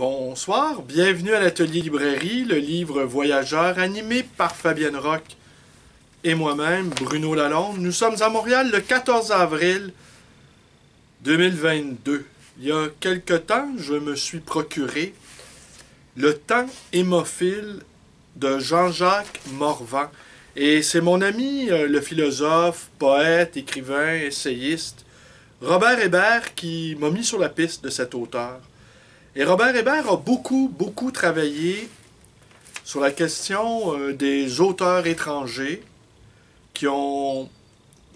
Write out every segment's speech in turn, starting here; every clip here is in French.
Bonsoir, bienvenue à l'Atelier Librairie, le livre Voyageur, animé par Fabienne Roch et moi-même, Bruno Lalonde. Nous sommes à Montréal le 14 avril 2022. Il y a quelque temps, je me suis procuré Le temps hémophile de Jean-Jacques Morvan. Et c'est mon ami, le philosophe, poète, écrivain, essayiste, Robert Hébert, qui m'a mis sur la piste de cet auteur. Et Robert Hébert a beaucoup travaillé sur la question des auteurs étrangers qui ont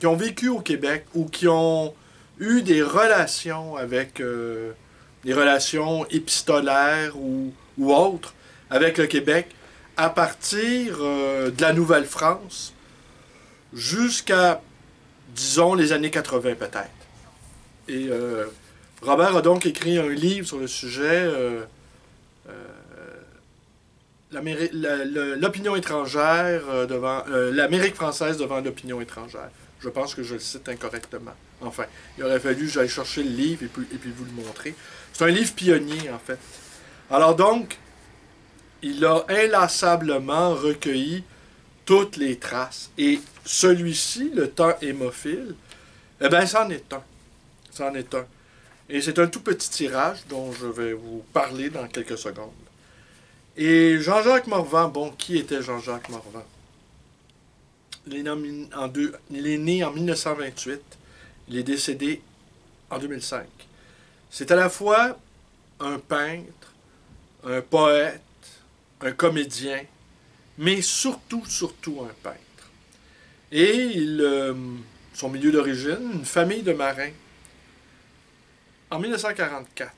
vécu au Québec ou qui ont eu des relations avec des relations épistolaires ou autres avec le Québec à partir de la Nouvelle-France jusqu'à, disons, les années 80 peut-être. Et Robert a donc écrit un livre sur le sujet, l'opinion étrangère l'Amérique française devant l'opinion étrangère. Je pense que je le cite incorrectement. Enfin, il aurait fallu que j'aille chercher le livre et puis vous le montrer. C'est un livre pionnier, en fait. Alors donc, il a inlassablement recueilli toutes les traces. Et celui-ci, Le temps hémophile, eh bien, c'en est un. C'en est un. Et c'est un tout petit tirage dont je vais vous parler dans quelques secondes. Et Jean-Jacques Morvan, bon, qui était Jean-Jacques Morvan? Il est né en 1928. Il est décédé en 2005. C'est à la fois un peintre, un poète, un comédien, mais surtout un peintre. Et son milieu d'origine, une famille de marins. En 1944,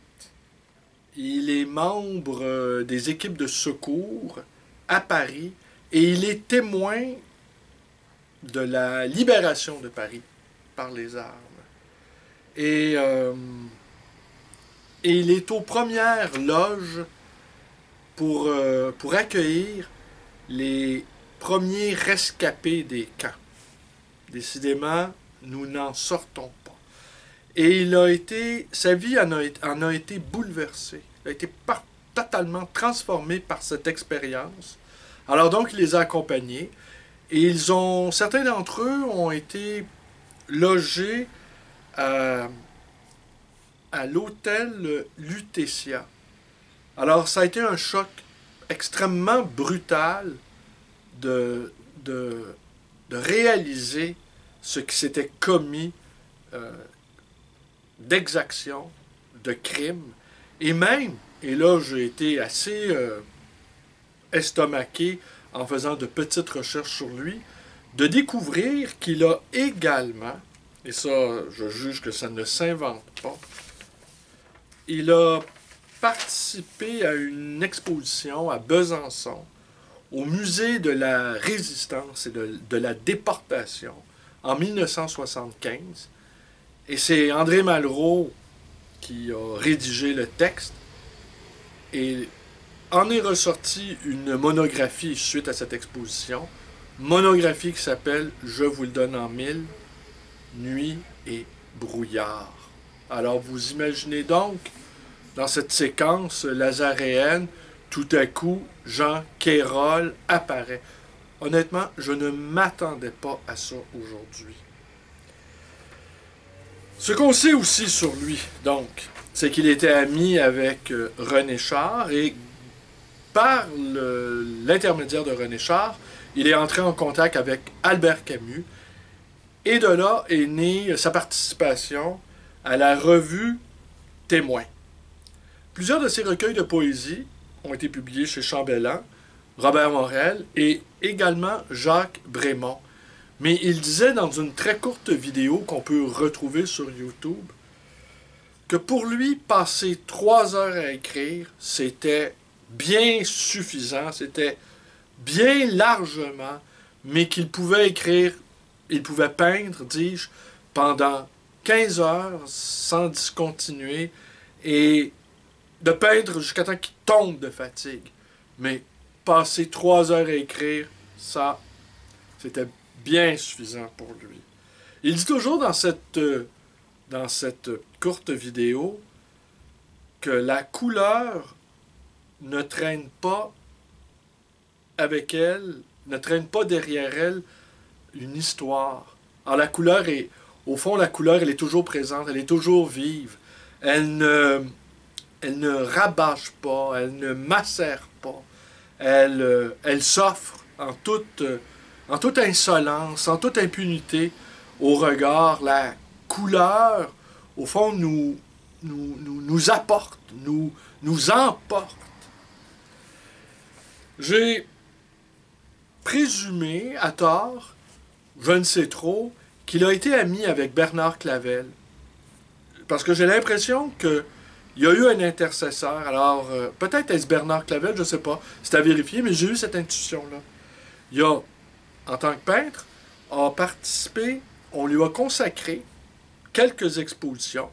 il est membre des équipes de secours à Paris et il est témoin de la libération de Paris par les armes. Et il est aux premières loges pour accueillir les premiers rescapés des camps. Décidément, nous n'en sortons pas. Et sa vie en a été bouleversée. Elle a été totalement transformée par cette expérience. Alors donc, il les a accompagnés. Et certains d'entre eux ont été logés à l'hôtel Lutetia. Alors, ça a été un choc extrêmement brutal de réaliser ce qui s'était commis d'exactions, de crimes, et même, et là j'ai été assez estomaqué en faisant de petites recherches sur lui, de découvrir qu'il a également, et ça je juge que ça ne s'invente pas, il a participé à une exposition à Besançon, au musée de la Résistance et de la déportation, en 1975. Et c'est André Malraux qui a rédigé le texte. Et en est ressorti une monographie suite à cette exposition. Monographie qui s'appelle « Je vous le donne en mille, nuit et brouillard ». Alors vous imaginez donc, dans cette séquence lazaréenne, tout à coup, Jean Quérol apparaît. Honnêtement, je ne m'attendais pas à ça aujourd'hui. Ce qu'on sait aussi sur lui, donc, c'est qu'il était ami avec René Char et par l'intermédiaire de René Char, il est entré en contact avec Albert Camus et de là est née sa participation à la revue Témoin. Plusieurs de ses recueils de poésie ont été publiés chez Chambellan, Robert Morel et également Jacques Brémond. Mais il disait dans une très courte vidéo qu'on peut retrouver sur YouTube que pour lui, passer 3 heures à écrire, c'était bien suffisant, c'était bien largement, mais qu'il pouvait écrire, il pouvait peindre, dis-je, pendant 15 heures sans discontinuer et de peindre jusqu'à temps qu'il tombe de fatigue. Mais passer 3 heures à écrire, ça, c'était bien suffisant pour lui. Il dit toujours dans cette courte vidéo que la couleur ne traîne pas avec elle, ne traîne pas derrière elle une histoire. Alors la couleur est, au fond, la couleur, elle est toujours présente, elle est toujours vive. Elle ne rabâche pas, elle ne macère pas. Elle s'offre en toute insolence, en toute impunité au regard. La couleur, au fond, nous apporte, nous emporte. J'ai présumé, à tort, je ne sais trop, qu'il a été ami avec Bernard Clavel. Parce que j'ai l'impression que il y a eu un intercesseur. Alors, peut-être est-ce Bernard Clavel, je ne sais pas. C'est à vérifier, mais j'ai eu cette intuition-là. Il a, en tant que peintre, a participé, on lui a consacré quelques expositions,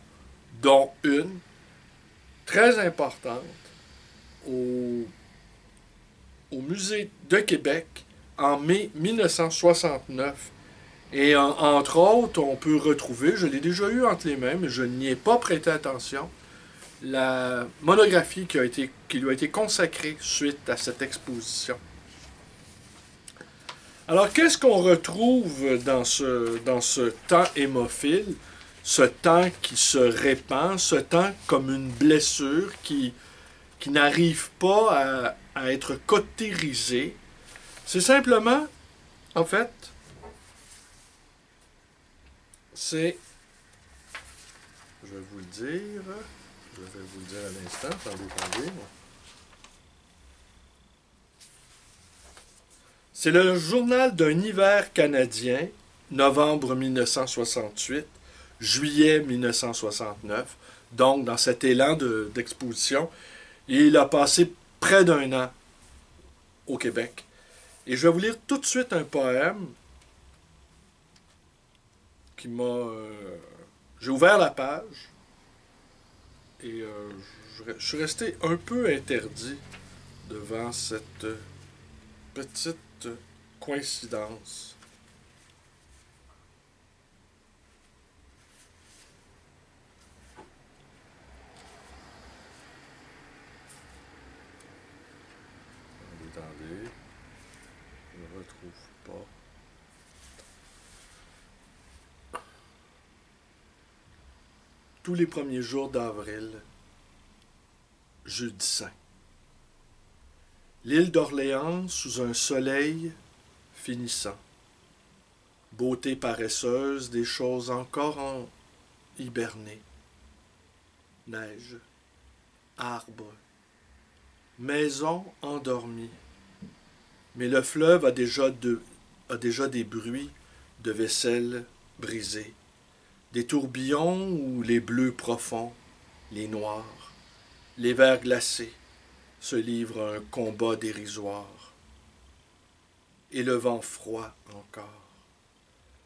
dont une très importante au, au Musée de Québec en mai 1969. Et entre autres, on peut retrouver, je l'ai déjà eu entre les mains, mais je n'y ai pas prêté attention, la monographie qui lui a été consacrée suite à cette exposition. Alors, qu'est-ce qu'on retrouve dans ce temps hémophile, ce temps qui se répand, ce temps comme une blessure qui n'arrive pas à être cautérisée? C'est simplement, en fait, c'est, je vais vous le dire, à l'instant, attendez. C'est le journal d'un hiver canadien, novembre 1968, juillet 1969, donc dans cet élan d'exposition. Et il a passé près d'un an au Québec. Et je vais vous lire tout de suite un poème qui m'a... j'ai ouvert la page et je suis resté un peu interdit devant cette petite coïncidence. Attendez, je ne retrouve pas. Tous les premiers jours d'avril, jeudi saint. L'île d'Orléans sous un soleil finissant. Beauté paresseuse des choses encore hibernées. Neige, arbres, maisons endormies. Mais le fleuve a déjà des bruits de vaisselle brisée. Des tourbillons où les bleus profonds, les noirs, les verts glacés se livrent à un combat dérisoire. Et le vent froid encore.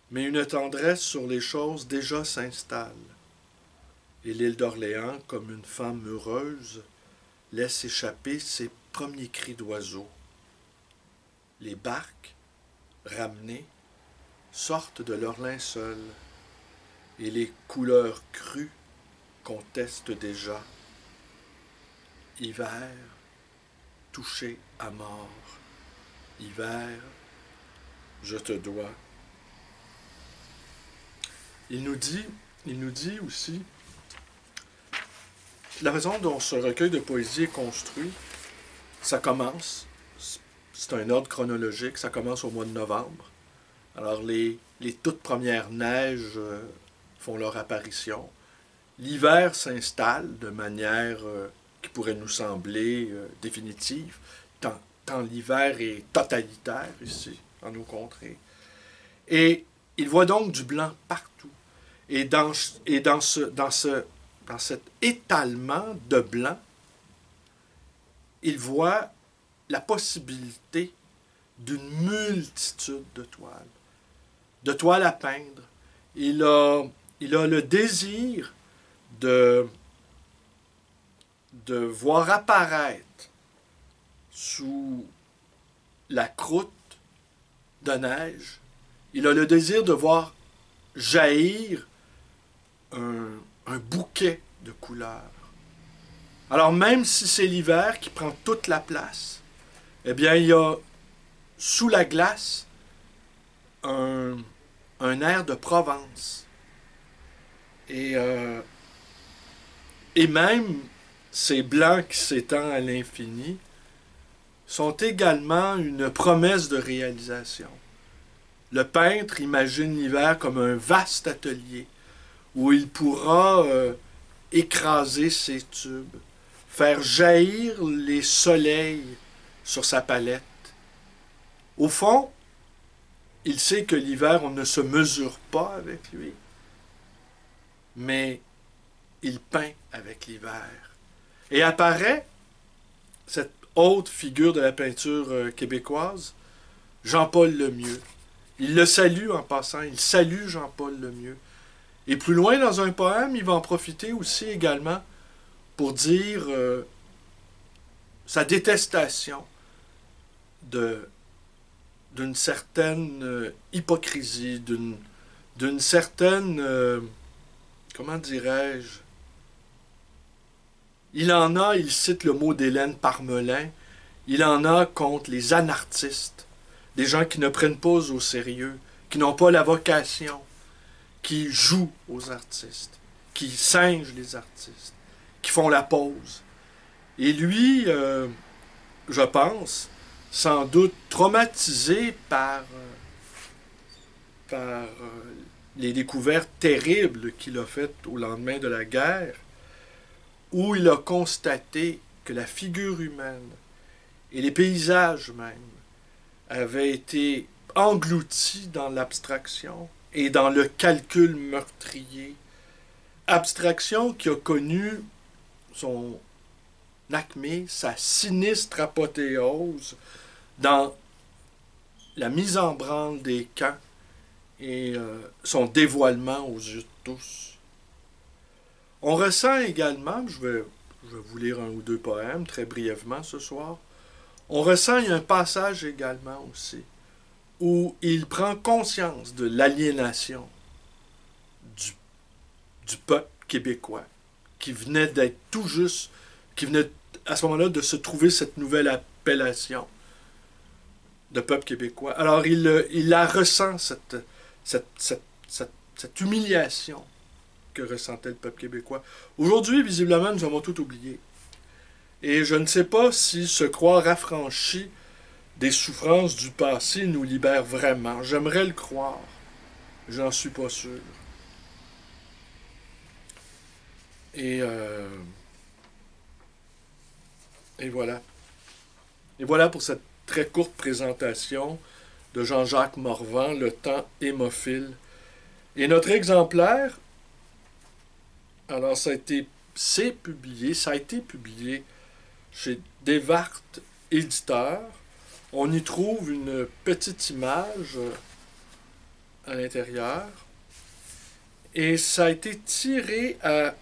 Mais une tendresse sur les choses déjà s'installe. Et l'île d'Orléans, comme une femme heureuse, laisse échapper ses premiers cris d'oiseaux. Les barques, ramenées, sortent de leur linceul, et les couleurs crues contestent déjà. Hiver, touché à mort. Hiver, je te dois. Il nous dit aussi la façon dont ce recueil de poésie est construit. Ça commence, c'est un ordre chronologique, ça commence au mois de novembre. Alors les toutes premières neiges font leur apparition. L'hiver s'installe de manière qui pourrait nous sembler définitive, tant l'hiver est totalitaire ici, dans nos contrées. Et il voit donc du blanc partout. Et dans cet étalement de blanc, il voit la possibilité d'une multitude de toiles à peindre. Il a le désir de voir apparaître sous la croûte de neige, il a le désir de voir jaillir un bouquet de couleurs. Alors même si c'est l'hiver qui prend toute la place, eh bien il y a sous la glace un, un air de Provence. Et, euh, et même ces blancs qui s'étendent à l'infini sont également une promesse de réalisation. Le peintre imagine l'hiver comme un vaste atelier où il pourra écraser ses tubes, faire jaillir les soleils sur sa palette. Au fond, il sait que l'hiver, on ne se mesure pas avec lui, mais il peint avec l'hiver. Et apparaît cette haute figure de la peinture québécoise, Jean-Paul Lemieux. Il le salue en passant, il salue Jean-Paul Lemieux. Et plus loin dans un poème, il va en profiter aussi également pour dire sa détestation de, d'une certaine hypocrisie, d'une certaine, comment dirais-je, il en a, il cite le mot d'Hélène Parmelin, il en a contre les anartistes, des gens qui ne prennent pas au sérieux, qui n'ont pas la vocation, qui jouent aux artistes, qui singent les artistes, qui font la pause. Et lui, je pense, sans doute traumatisé par les découvertes terribles qu'il a faites au lendemain de la guerre, où il a constaté que la figure humaine et les paysages même avaient été engloutis dans l'abstraction et dans le calcul meurtrier. Abstraction qui a connu son acmé, sa sinistre apothéose dans la mise en branle des camps et son dévoilement aux yeux de tous. On ressent également, je vais vous lire un ou deux poèmes très brièvement ce soir, on ressent, il y a un passage également aussi, où il prend conscience de l'aliénation du, du peuple québécois, qui venait d'être tout juste, qui venait à ce moment-là de se trouver cette nouvelle appellation de peuple québécois. Alors il la ressent, cette humiliation que ressentait le peuple québécois. Aujourd'hui, visiblement, nous avons tout oublié. Et je ne sais pas si se croire affranchi des souffrances du passé nous libère vraiment. J'aimerais le croire. J'en suis pas sûr. Et, euh, et voilà. Et voilà pour cette très courte présentation de Jean-Jacques Morvan, Le temps hémophile. Et notre exemplaire, alors ça a été publié chez Desvart Éditeur. On y trouve une petite image à l'intérieur. Et ça a été tiré à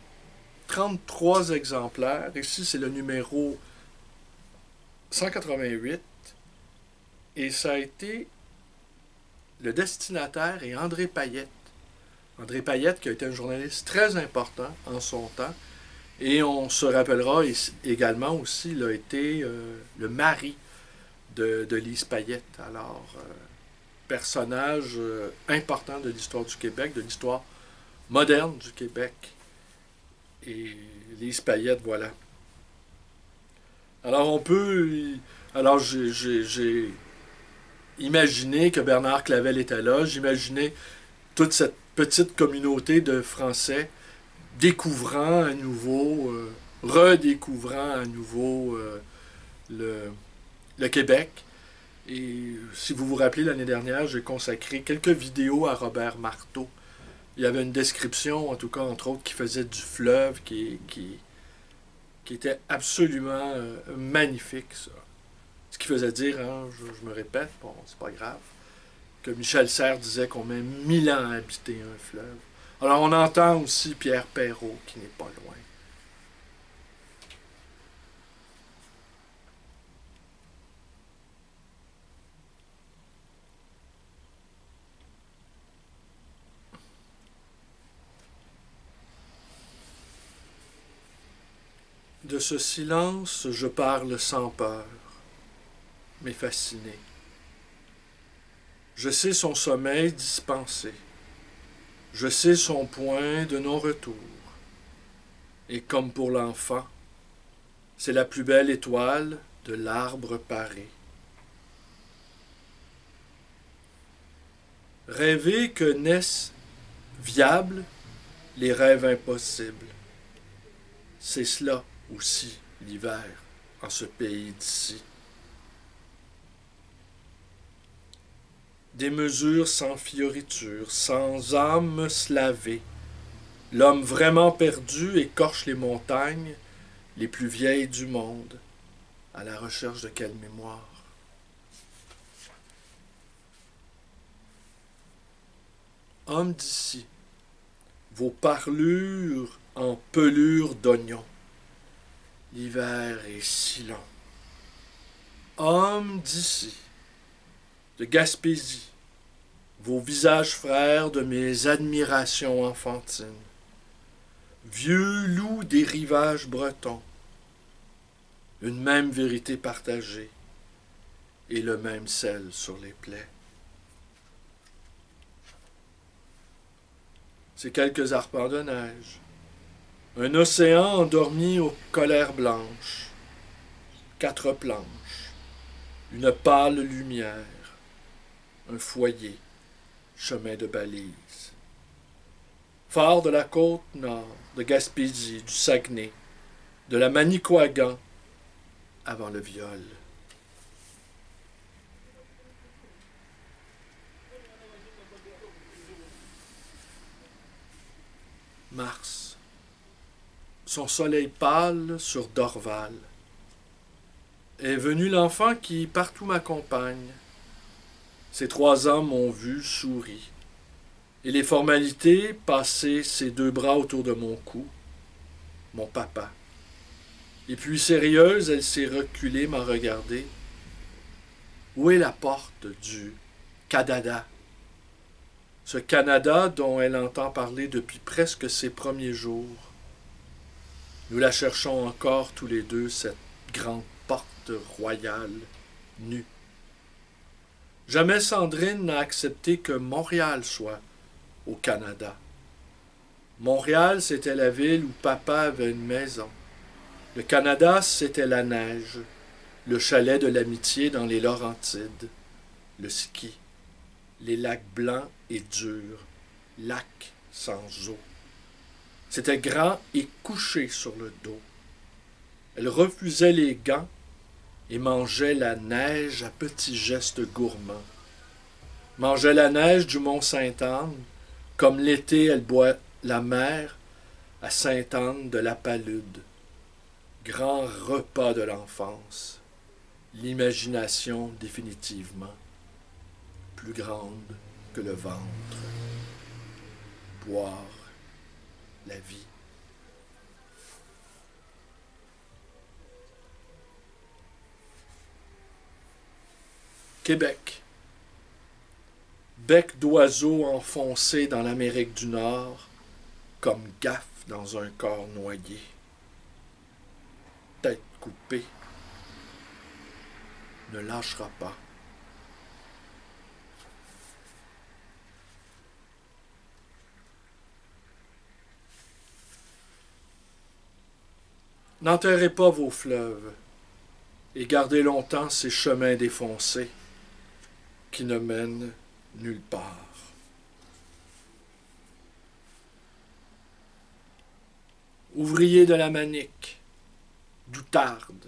33 exemplaires. Ici, c'est le numéro 188. Et ça a été le destinataire est André Payette. André Payette, qui a été un journaliste très important en son temps. Et on se rappellera également aussi, il a été le mari de Lise Payette. Alors, personnage important de l'histoire du Québec, de l'histoire moderne du Québec. Et Lise Payette, voilà. Alors, on peut. Alors, j'ai imaginé que Bernard Clavel était là. J'imaginais toute cette petite communauté de Français découvrant à nouveau, redécouvrant à nouveau le, le Québec. Et si vous vous rappelez, l'année dernière, j'ai consacré quelques vidéos à Robert Marteau. Il y avait une description, en tout cas, entre autres, qui faisait du fleuve, qui était absolument magnifique, ça. Ce qui faisait dire, hein, je me répète, bon, c'est pas grave, que Michel Serres disait qu'on met 1000 ans à habiter un fleuve. Alors on entend aussi Pierre Perrault, qui n'est pas loin. De ce silence, je parle sans peur, mais fasciné. Je sais son sommeil dispensé. Je sais son point de non-retour. Et comme pour l'enfant, c'est la plus belle étoile de l'arbre paré. Rêver que naissent viables les rêves impossibles. C'est cela aussi l'hiver en ce pays d'ici. Des mesures sans fioriture, sans âme slavée. L'homme vraiment perdu écorche les montagnes les plus vieilles du monde, à la recherche de quelle mémoire? Hommes d'ici, vos parlures en pelure d'oignon. L'hiver est si long. Hommes d'ici, de Gaspésie, vos visages frères de mes admirations enfantines. Vieux loups des rivages bretons, une même vérité partagée et le même sel sur les plaies. C'est quelques arpents de neige, un océan endormi aux colères blanches, 4 planches, une pâle lumière, un foyer, chemin de balise. Phare de la côte nord, de Gaspésie, du Saguenay, de la Manicouagan, avant le viol. Mars. Son soleil pâle sur Dorval. Est venu l'enfant qui partout m'accompagne. Ces 3 ans m'ont vu, souri. Et les formalités, passer ses 2 bras autour de mon cou. Mon papa. Et puis, sérieuse, elle s'est reculée, m'a regardé. Où est la porte du Canada? Ce Canada dont elle entend parler depuis presque ses premiers jours. Nous la cherchons encore tous les deux, cette grande porte royale, nue. Jamais Sandrine n'a accepté que Montréal soit au Canada. Montréal, c'était la ville où papa avait une maison. Le Canada, c'était la neige, le chalet de l'amitié dans les Laurentides, le ski, les lacs blancs et durs, lacs sans eau. C'était grand et couché sur le dos. Elle refusait les gants et mangeait la neige à petits gestes gourmands. Mangeait la neige du Mont-Sainte-Anne, comme l'été elle boit la mer à Sainte-Anne de la Palude. Grand repas de l'enfance, l'imagination définitivement plus grande que le ventre. Boire la vie. Québec. Bec d'oiseau enfoncé dans l'Amérique du Nord, comme gaffe dans un corps noyé. Tête coupée. Ne lâchera pas. N'enterrez pas vos fleuves et gardez longtemps ces chemins défoncés qui ne mènent nulle part. Ouvriers de la Manique, d'Outarde.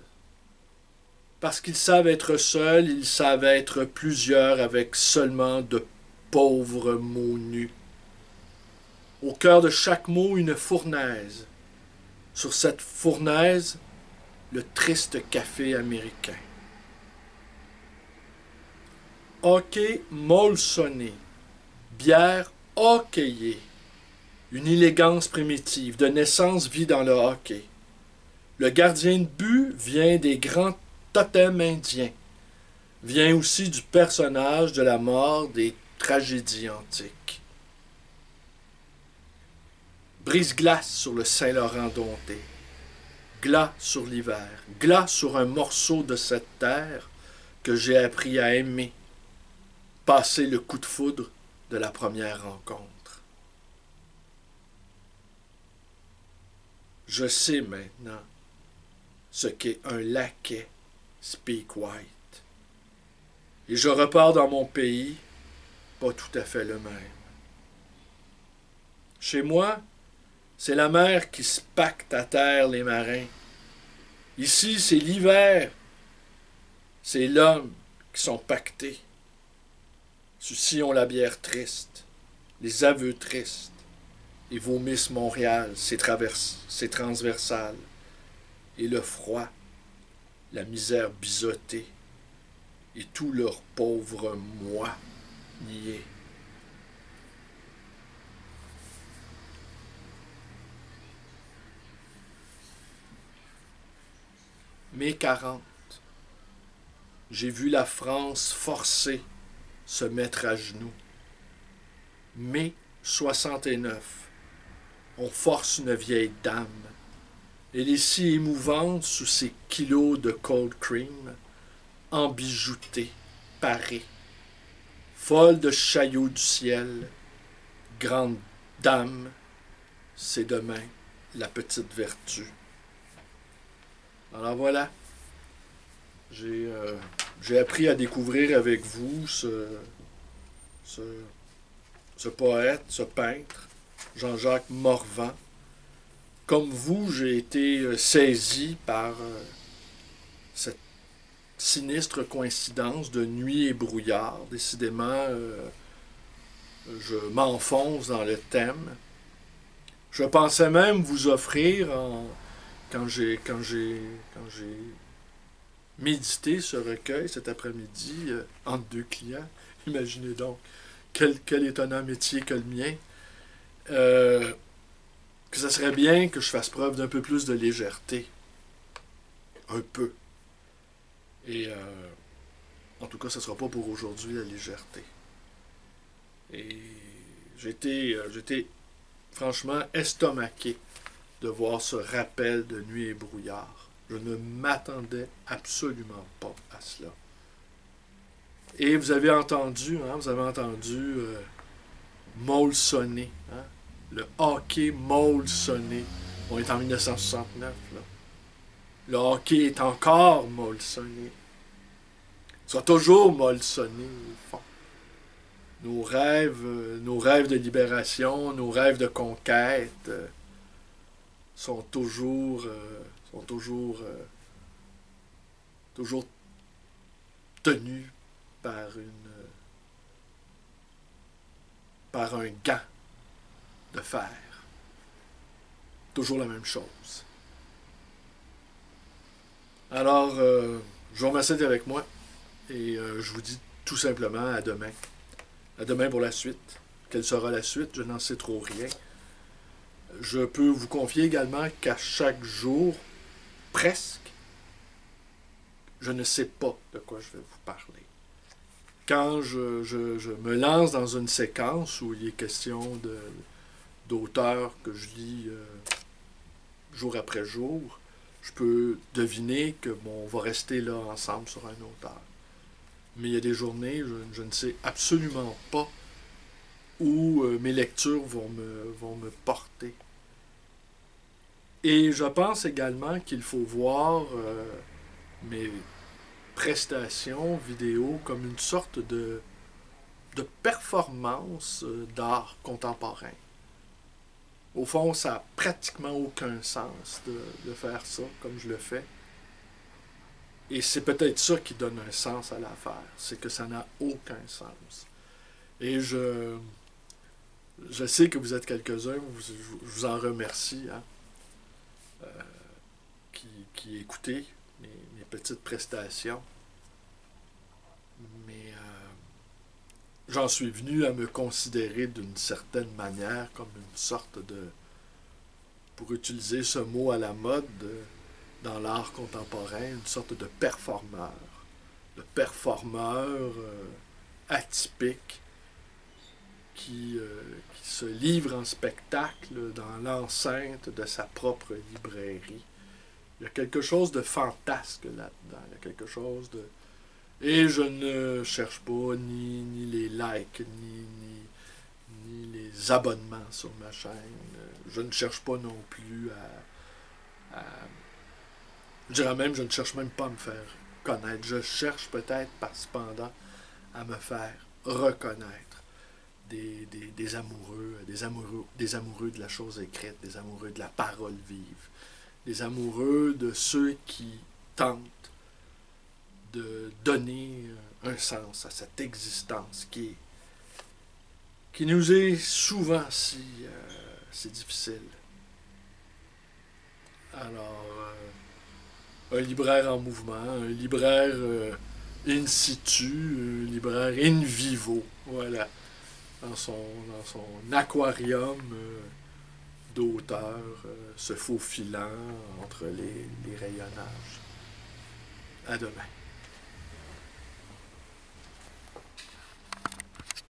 Parce qu'ils savent être seuls, ils savent être plusieurs avec seulement de pauvres mots nus. Au cœur de chaque mot, une fournaise. Sur cette fournaise, le triste café américain. Hockey molsonné, bière hockeyée. Une élégance primitive, de naissance vit dans le hockey. Le gardien de but vient des grands totems indiens. Vient aussi du personnage de la mort des tragédies antiques. Brise-glace sur le Saint-Laurent dompté. Glas sur l'hiver, glas sur un morceau de cette terre que j'ai appris à aimer, passer le coup de foudre de la première rencontre. Je sais maintenant ce qu'est un laquais speak white. Et je repars dans mon pays, pas tout à fait le même. Chez moi, c'est la mer qui se pacte à terre les marins. Ici, c'est l'hiver. C'est l'homme qui sont pactés. Ceux-ci ont la bière triste, les aveux tristes, et vomissent Montréal, c'est transversal. Et le froid, la misère biseautée, et tout leur pauvre moi nié. Mai 40, j'ai vu la France forcée se mettre à genoux. Mai 69, on force une vieille dame. Elle est si émouvante sous ses kilos de cold cream, embijoutée, parée, folle de chaillots du ciel, grande dame, c'est demain la petite vertu. Alors voilà, j'ai appris à découvrir avec vous ce, ce poète, ce peintre, Jean-Jacques Morvan. Comme vous, j'ai été saisi par cette sinistre coïncidence de nuit et brouillard. Décidément, je m'enfonce dans le thème. Je pensais même vous offrir, quand j'ai médité ce recueil cet après-midi, entre deux clients, imaginez donc quel étonnant métier que le mien, que ça serait bien que je fasse preuve d'un peu plus de légèreté. Un peu. Et en tout cas, ce ne sera pas pour aujourd'hui la légèreté. Et j'étais franchement estomaqué de voir ce rappel de nuit et brouillard. Je ne m'attendais absolument pas à cela. Et vous avez entendu, Maul sonner, hein? Le hockey Maul sonner. On est en 1969, là. Le hockey est encore molsonné. Il sera toujours molsonné, au fond. Nos rêves de libération, nos rêves de conquête sont toujours tenus par un gant de fer. Toujours la même chose. Alors, je vous remercie d'être avec moi et je vous dis tout simplement à demain. À demain pour la suite. Quelle sera la suite? Je n'en sais trop rien. Je peux vous confier également qu'à chaque jour, presque, je ne sais pas de quoi je vais vous parler. Quand je me lance dans une séquence où il est question d'auteurs que je lis jour après jour, je peux deviner que on va rester là ensemble sur un auteur. Mais il y a des journées, je ne sais absolument pas où mes lectures vont me porter. Et je pense également qu'il faut voir mes prestations vidéo comme une sorte de performance d'art contemporain. Au fond, ça n'a pratiquement aucun sens de faire ça comme je le fais. Et c'est peut-être ça qui donne un sens à l'affaire, c'est que ça n'a aucun sens. Et je sais que vous êtes quelques-uns, je vous en remercie, hein, qui écoutez mes petites prestations. Mais j'en suis venu à me considérer d'une certaine manière comme une sorte de, pour utiliser ce mot à la mode dans l'art contemporain, une sorte de performeur. De performeur atypique qui se livre en spectacle dans l'enceinte de sa propre librairie Il y a quelque chose de fantasque là-dedans. Il y a quelque chose de... Et je ne cherche pas ni les likes, ni les abonnements sur ma chaîne. Je ne cherche pas non plus je dirais même, je ne cherche même pas à me faire connaître. Je cherche peut-être, cependant, à me faire reconnaître des amoureux, des amoureux de la chose écrite, des amoureux de la parole vive, des amoureux de ceux qui tentent de donner un sens à cette existence qui nous est souvent si difficile. Alors, un libraire en mouvement, un libraire in situ, un libraire in vivo, voilà, dans son aquarium d'auteur, se faufilant entre les rayonnages. À demain.